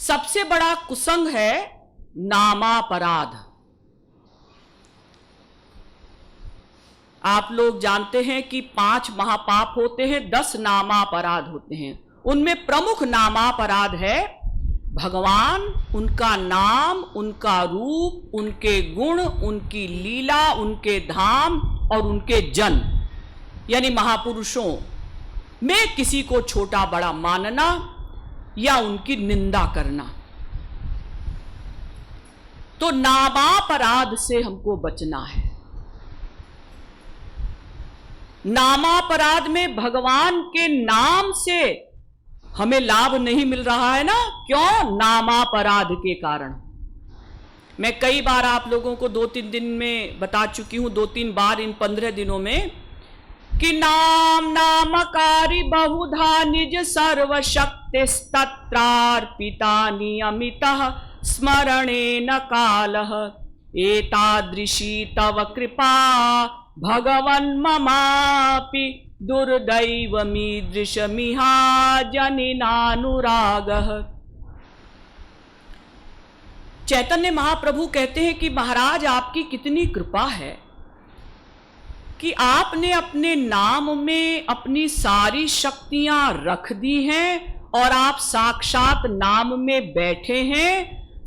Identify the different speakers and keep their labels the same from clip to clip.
Speaker 1: सबसे बड़ा कुसंग है नामापराध। आप लोग जानते हैं कि 5 महापाप होते हैं, 10 नामापराध होते हैं। उनमें प्रमुख नामापराध है भगवान, उनका नाम, उनका रूप, उनके गुण, उनकी लीला, उनके धाम और उनके जन, यानी महापुरुषों में किसी को छोटा बड़ा मानना या उनकी निंदा करना। तो नामापराध से हमको बचना है। नामापराध में भगवान के नाम से हमें लाभ नहीं मिल रहा है ना। क्यों? नामापराध के कारण। मैं कई बार आप लोगों को 2-3 दिन में बता चुकी हूं, 2-3 बार इन 15 दिनों में, कि नाम नामकारी बहुधा निज सर्वशक्ति तत्रार्पिता नियमितः स्मरणेन कालः एतादृशी तव कृपा भगवन् ममापि दुर्दैवमीदृशमिहा जनिनानुरागः। चैतन्य महाप्रभु कहते हैं कि महाराज आपकी कितनी कृपा है कि आपने अपने नाम में अपनी सारी शक्तियां रख दी हैं और आप साक्षात नाम में बैठे हैं,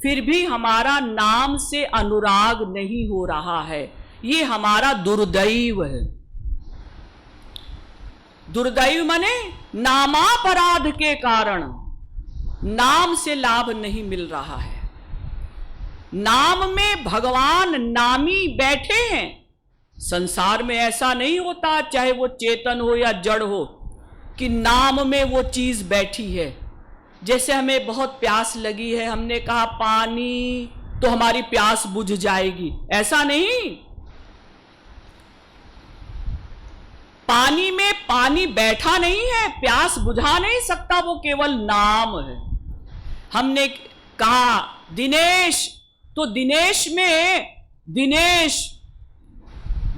Speaker 1: फिर भी हमारा नाम से अनुराग नहीं हो रहा है। ये हमारा दुर्दैव है। दुर्दैव माने नामापराध के कारण नाम से लाभ नहीं मिल रहा है। नाम में भगवान नामी बैठे हैं। संसार में ऐसा नहीं होता, चाहे वो चेतन हो या जड़ हो, कि नाम में वो चीज बैठी है। जैसे हमें बहुत प्यास लगी है, हमने कहा पानी, तो हमारी प्यास बुझ जाएगी, ऐसा नहीं। पानी में पानी बैठा नहीं है, प्यास बुझा नहीं सकता, वो केवल नाम है। हमने कहा दिनेश, तो दिनेश में दिनेश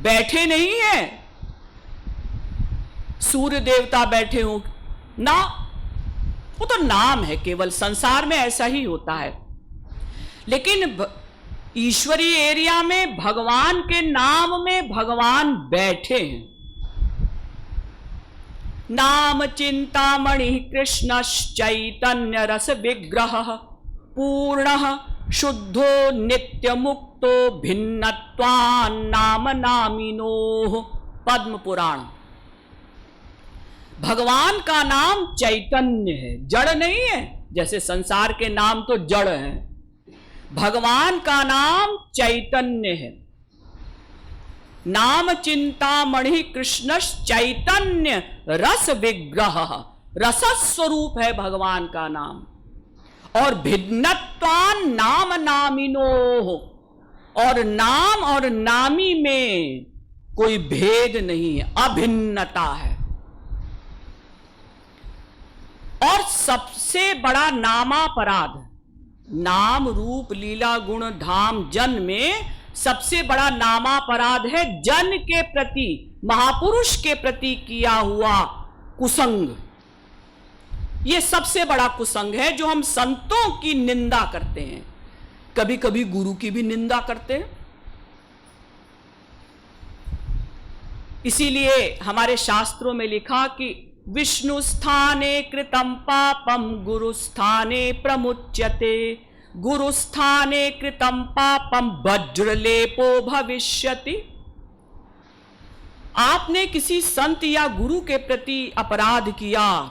Speaker 1: बैठे नहीं है, सूर्य देवता बैठे हो ना, वो तो नाम है केवल। संसार में ऐसा ही होता है। लेकिन ईश्वरीय एरिया में भगवान के नाम में भगवान बैठे हैं। नाम चिंतामणि कृष्ण चैतन्य रस विग्रह पूर्ण शुद्धो नित्य मुक्तो भिन्नत्वान् नाम नामिनो। पद्म पुराण। भगवान का नाम चैतन्य है, जड़ नहीं है। जैसे संसार के नाम तो जड़ हैं, भगवान का नाम चैतन्य है। नाम चिंतामणि कृष्ण चैतन्य रस विग्रह, रस स्वरूप है भगवान का नाम। और भिन्नत्वान् नाम नामिनो, और नाम और नामी में कोई भेद नहीं है, अभिन्नता है। और सबसे बड़ा नामापराध, नाम रूप लीला गुण धाम जन में सबसे बड़ा नामापराध है जन के प्रति, महापुरुष के प्रति किया हुआ कुसंग। यह सबसे बड़ा कुसंग है जो हम संतों की निंदा करते हैं, कभी कभी गुरु की भी निंदा करते हैं। इसीलिए हमारे शास्त्रों में लिखा कि विष्णु स्थाने कृतं पापम गुरु स्थाने प्रमुच्यते, गुरु स्थाने कृतं पापम वज्रलेपो भविष्यति। आपने किसी संत या गुरु के प्रति अपराध किया,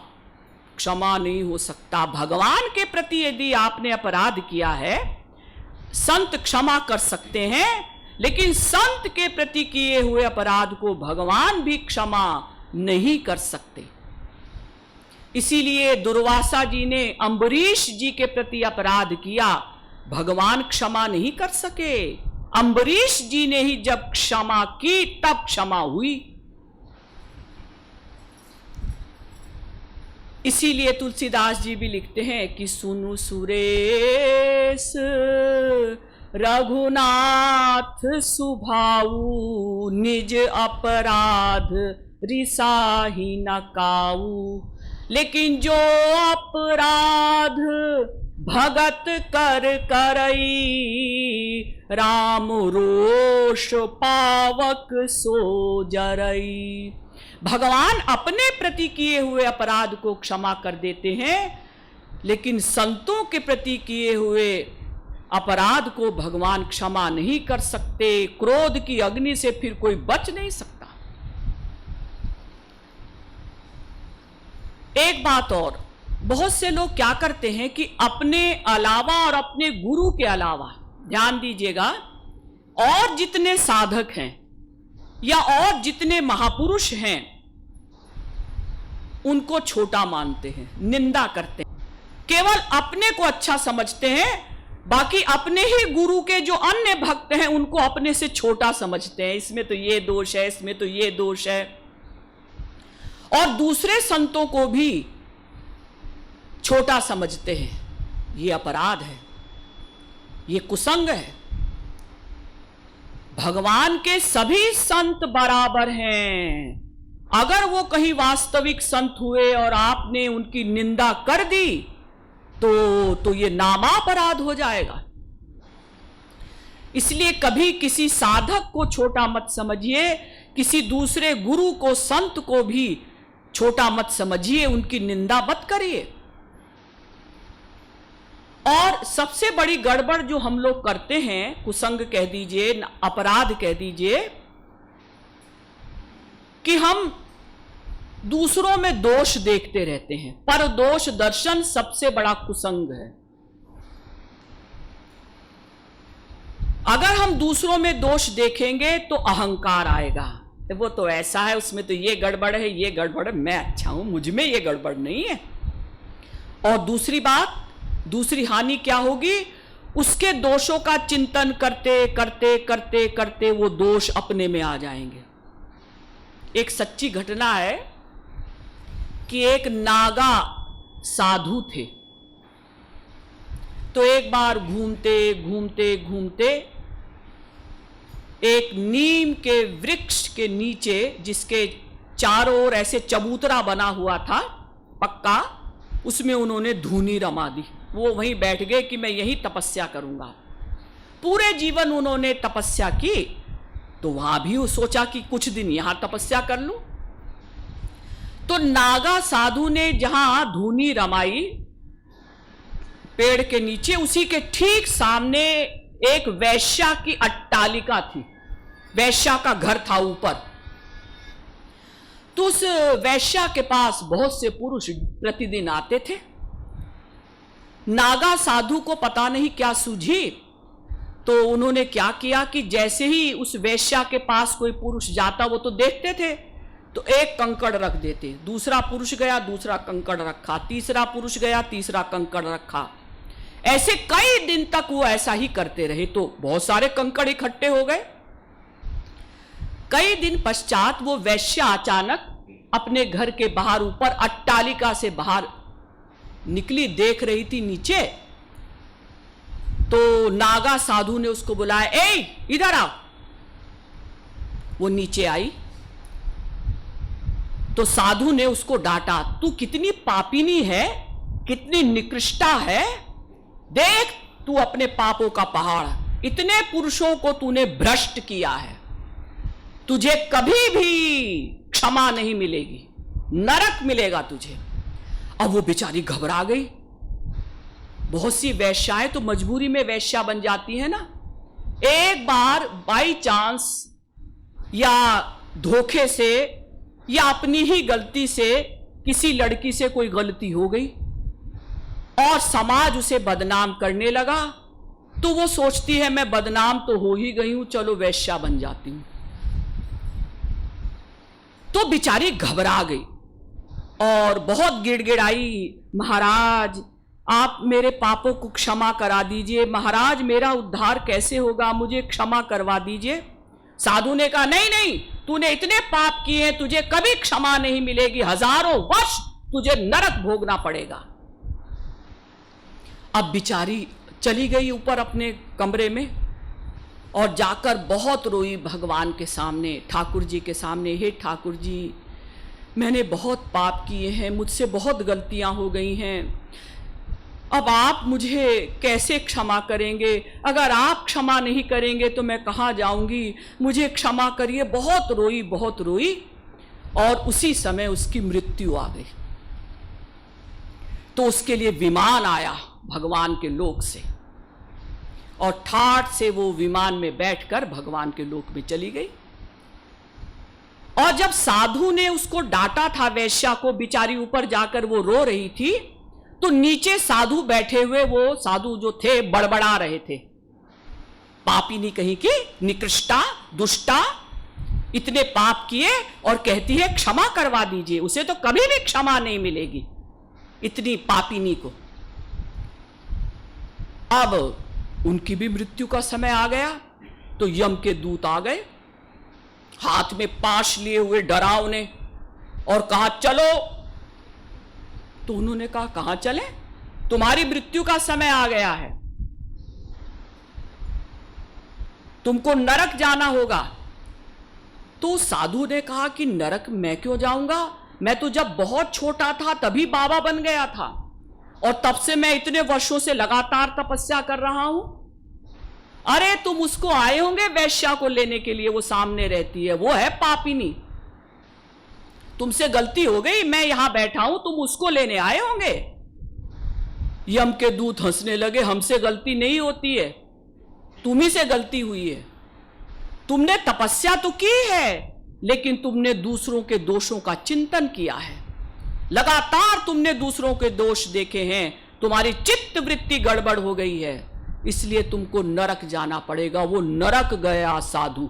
Speaker 1: क्षमा नहीं हो सकता। भगवान के प्रति यदि आपने अपराध किया है, संत क्षमा कर सकते हैं, लेकिन संत के प्रति किए हुए अपराध को भगवान भी क्षमा नहीं कर सकते। इसीलिए दुर्वासा जी ने अम्बरीश जी के प्रति अपराध किया, भगवान क्षमा नहीं कर सके। अम्बरीश जी ने ही जब क्षमा की तब क्षमा हुई। इसीलिए तुलसीदास जी भी लिखते हैं कि सुनु सुरेश रघुनाथ सुभाऊ, निज अपराध रिसाही न काऊ। लेकिन जो अपराध भगत कर करई, राम रोष पावक सो जरई। भगवान अपने प्रति किए हुए अपराध को क्षमा कर देते हैं, लेकिन संतों के प्रति किए हुए अपराध को भगवान क्षमा नहीं कर सकते। क्रोध की अग्नि से फिर कोई बच नहीं सकता। एक बात और, बहुत से लोग क्या करते हैं कि अपने अलावा और अपने गुरु के अलावा, ध्यान दीजिएगा, और जितने साधक हैं या और जितने महापुरुष हैं उनको छोटा मानते हैं, निंदा करते हैं, केवल अपने को अच्छा समझते हैं, बाकी अपने ही गुरु के जो अन्य भक्त हैं उनको अपने से छोटा समझते हैं। इसमें तो ये दोष है, इसमें तो ये दोष है, और दूसरे संतों को भी छोटा समझते हैं। ये अपराध है, ये कुसंग है। भगवान के सभी संत बराबर हैं। अगर वो कहीं वास्तविक संत हुए और आपने उनकी निंदा कर दी तो ये नामापराध हो जाएगा। इसलिए कभी किसी साधक को छोटा मत समझिए, किसी दूसरे गुरु को, संत को भी छोटा मत समझिए, उनकी निंदा मत करिए। और सबसे बड़ी गड़बड़ जो हम लोग करते हैं, कुसंग कह दीजिए, अपराध कह दीजिए, कि हम दूसरों में दोष देखते रहते हैं। पर दोष दर्शन सबसे बड़ा कुसंग है। अगर हम दूसरों में दोष देखेंगे तो अहंकार आएगा, तो वो तो ऐसा है, उसमें तो ये गड़बड़ है, ये गड़बड़ है, मैं अच्छा हूं, मुझ में ये गड़बड़ नहीं है। और दूसरी बात, दूसरी हानि क्या होगी, उसके दोषों का चिंतन करते करते करते करते वो दोष अपने में आ जाएंगे। एक सच्ची घटना है कि एक नागा साधु थे। तो एक बार घूमते घूमते घूमते एक नीम के वृक्ष के नीचे, जिसके चारों ओर ऐसे चबूतरा बना हुआ था पक्का, उसमें उन्होंने धूनी रमा दी। वो वहीं बैठ गए कि मैं यहीं तपस्या करूंगा। पूरे जीवन उन्होंने तपस्या की, तो वहां भी वो सोचा कि कुछ दिन यहां तपस्या कर लूं। तो नागा साधु ने जहां धूनी रमाई पेड़ के नीचे, उसी के ठीक सामने एक वैश्या की अट्टालिका थी, वैश्या का घर था ऊपर। तो उस वैश्या के पास बहुत से पुरुष प्रतिदिन आते थे। नागा साधु को पता नहीं क्या सूझी, तो उन्होंने क्या किया कि जैसे ही उस वैश्या के पास कोई पुरुष जाता, वो तो देखते थे, तो एक कंकड़ रख देते। दूसरा पुरुष गया, दूसरा कंकड़ रखा, तीसरा पुरुष गया, तीसरा कंकड़ रखा। ऐसे कई दिन तक वो ऐसा ही करते रहे, तो बहुत सारे कंकड़ इकट्ठे हो गए। कई दिन पश्चात वो वैश्या अचानक अपने घर के बाहर, ऊपर अट्टालिका से बाहर निकली, देख रही थी नीचे। तो नागा साधु ने उसको बुलाया, ए इधर आओ। वो नीचे आई तो साधु ने उसको डांटा, तू कितनी पापिनी है, कितनी निकृष्टा है, देख तू अपने पापों का पहाड़, इतने पुरुषों को तूने भ्रष्ट किया है, तुझे कभी भी क्षमा नहीं मिलेगी, नरक मिलेगा तुझे। अब वो बेचारी घबरा गई। बहुत सी वैश्याएं तो मजबूरी में वैश्या बन जाती है ना। एक बार बाई चांस या धोखे से या अपनी ही गलती से किसी लड़की से कोई गलती हो गई और समाज उसे बदनाम करने लगा, तो वो सोचती है मैं बदनाम तो हो ही गई हूं, चलो वैश्या बन जाती हूं। तो बेचारी घबरा गई और बहुत गिड़गिड़ाई, महाराज आप मेरे पापों को क्षमा करा दीजिए, महाराज मेरा उद्धार कैसे होगा, मुझे क्षमा करवा दीजिए। साधु ने कहा नहीं नहीं, तूने इतने पाप किए हैं, तुझे कभी क्षमा नहीं मिलेगी, हजारों वर्ष तुझे नरक भोगना पड़ेगा। अब बिचारी चली गई ऊपर अपने कमरे में और जाकर बहुत रोई भगवान के सामने, ठाकुर जी के सामने, हे ठाकुर जी मैंने बहुत पाप किए हैं, मुझसे बहुत गलतियां हो गई हैं, अब आप मुझे कैसे क्षमा करेंगे? अगर आप क्षमा नहीं करेंगे तो मैं कहाँ जाऊंगी? मुझे क्षमा करिए। बहुत रोई, बहुत रोई, और उसी समय उसकी मृत्यु आ गई। तो उसके लिए विमान आया भगवान के लोक से, और ठाठ से वो विमान में बैठकर भगवान के लोक में चली गई। और जब साधु ने उसको डांटा था, वेश्या को, बेचारी ऊपर जाकर वो रो रही थी, तो नीचे साधु बैठे हुए, वो साधु जो थे बड़बड़ा रहे थे, पापिनी कहीं की, निकृष्टा, दुष्टा, इतने पाप किए और कहती है क्षमा करवा दीजिए, उसे तो कभी भी क्षमा नहीं मिलेगी, इतनी पापिनी को। अब उनकी भी मृत्यु का समय आ गया, तो यम के दूत आ गए, हाथ में पाश लिए हुए डरावने, और कहा चलो। तो उन्होंने कहा कहां चले? तुम्हारी मृत्यु का समय आ गया है, तुमको नरक जाना होगा। तो साधु ने कहा कि नरक मैं क्यों जाऊंगा? मैं तो जब बहुत छोटा था तभी बाबा बन गया था, और तब से मैं इतने वर्षों से लगातार तपस्या कर रहा हूं। अरे तुम उसको आए होंगे वैश्या को लेने के लिए, वो सामने रहती है, वो है पापिनी, तुमसे गलती हो गई, मैं यहां बैठा हूं, तुम उसको लेने आए होंगे। यम के दूत हंसने लगे, हमसे गलती नहीं होती है, तुम्ही से गलती हुई है। तुमने तपस्या तो की है, लेकिन तुमने दूसरों के दोषों का चिंतन किया है, लगातार तुमने दूसरों के दोष देखे हैं, तुम्हारी चित्त वृत्ति गड़बड़ हो गई है, इसलिए तुमको नरक जाना पड़ेगा। वो नरक गया साधु,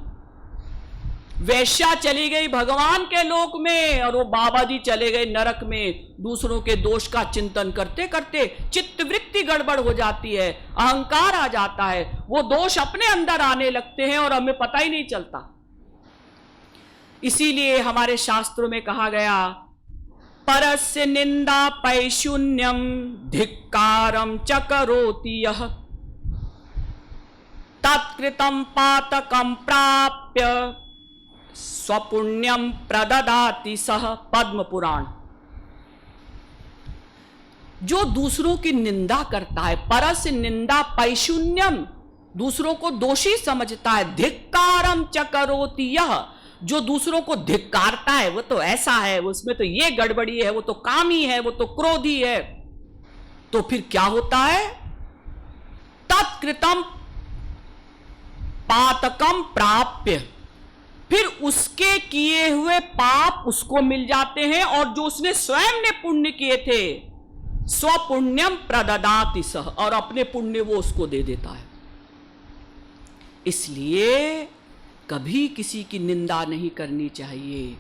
Speaker 1: वैश्या चली गई भगवान के लोक में, और वो बाबा जी चले गए नरक में। दूसरों के दोष का चिंतन करते करते चित्त वृत्ति गड़बड़ हो जाती है, अहंकार आ जाता है, वो दोष अपने अंदर आने लगते हैं और हमें पता ही नहीं चलता। इसीलिए हमारे शास्त्रों में कहा गया, परस्य निंदा पैशून्यम धिक्कारम च करोति यः, तत्कृतं पातकं प्राप्य स्वपुण्यम प्रददाति सह। पद्म पुराण। जो दूसरों की निंदा करता है, परस्य निंदा पैशून्यम, दूसरों को दोषी समझता है, धिक्कारम च करोति यः, जो दूसरों को धिक्कारता है, वो तो ऐसा है, उसमें तो ये गड़बड़ी है, वो तो कामी है, वो तो क्रोधी है, तो फिर क्या होता है? तत्कृतं पातकम प्राप्य, फिर उसके किए हुए पाप उसको मिल जाते हैं, और जो उसने स्वयं ने पुण्य किए थे, स्वपुण्यम प्रददाति सह, और अपने पुण्य वो उसको दे देता है। इसलिए कभी किसी की निंदा नहीं करनी चाहिए।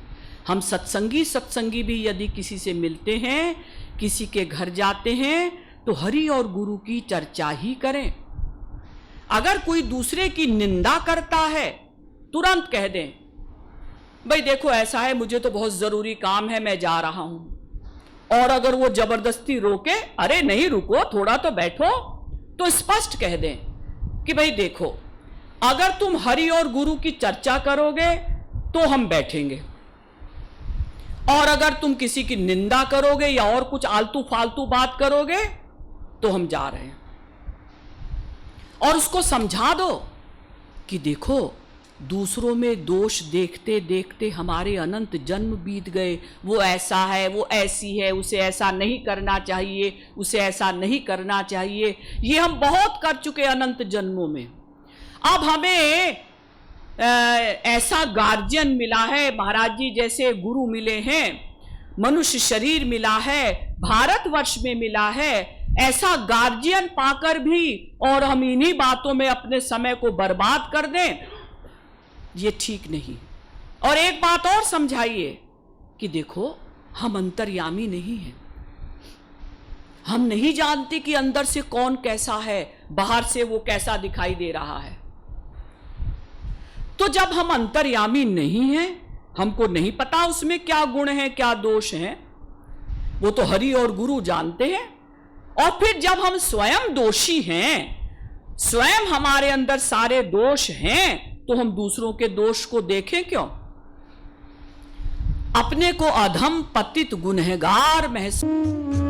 Speaker 1: हम सत्संगी भी यदि किसी से मिलते हैं, किसी के घर जाते हैं, तो हरि और गुरु की चर्चा ही करें। अगर कोई दूसरे की निंदा करता है, तुरंत कह दें, भाई देखो ऐसा है, मुझे तो बहुत जरूरी काम है, मैं जा रहा हूं। और अगर वो जबरदस्ती रोके, अरे नहीं रुको, थोड़ा तो बैठो, तो स्पष्ट कह दें कि भाई देखो, अगर तुम हरि और गुरु की चर्चा करोगे तो हम बैठेंगे, और अगर तुम किसी की निंदा करोगे या और कुछ आलतू फालतू बात करोगे तो हम जा रहे हैं। और उसको समझा दो कि देखो, दूसरों में दोष देखते देखते हमारे अनंत जन्म बीत गए, वो ऐसा है, वो ऐसी है, उसे ऐसा नहीं करना चाहिए, उसे ऐसा नहीं करना चाहिए, ये हम बहुत कर चुके अनंत जन्मों में। अब हमें ऐसा गार्जियन मिला है, महाराज जी जैसे गुरु मिले हैं, मनुष्य शरीर मिला है, भारतवर्ष में मिला है, ऐसा गार्जियन पाकर भी और हम इन्हीं बातों में अपने समय को बर्बाद कर दें, ये ठीक नहीं। और एक बात और समझाइए कि देखो, हम अंतर्यामी नहीं हैं, हम नहीं जानते कि अंदर से कौन कैसा है, बाहर से वो कैसा दिखाई दे रहा है। तो जब हम अंतर्यामी नहीं हैं, हमको नहीं पता उसमें क्या गुण है, क्या दोष है, वो तो हरि और गुरु जानते हैं। और फिर जब हम स्वयं दोषी हैं, स्वयं हमारे अंदर सारे दोष हैं, तो हम दूसरों के दोष को देखें क्यों? अपने को अधम पतित गुनहगार महसूस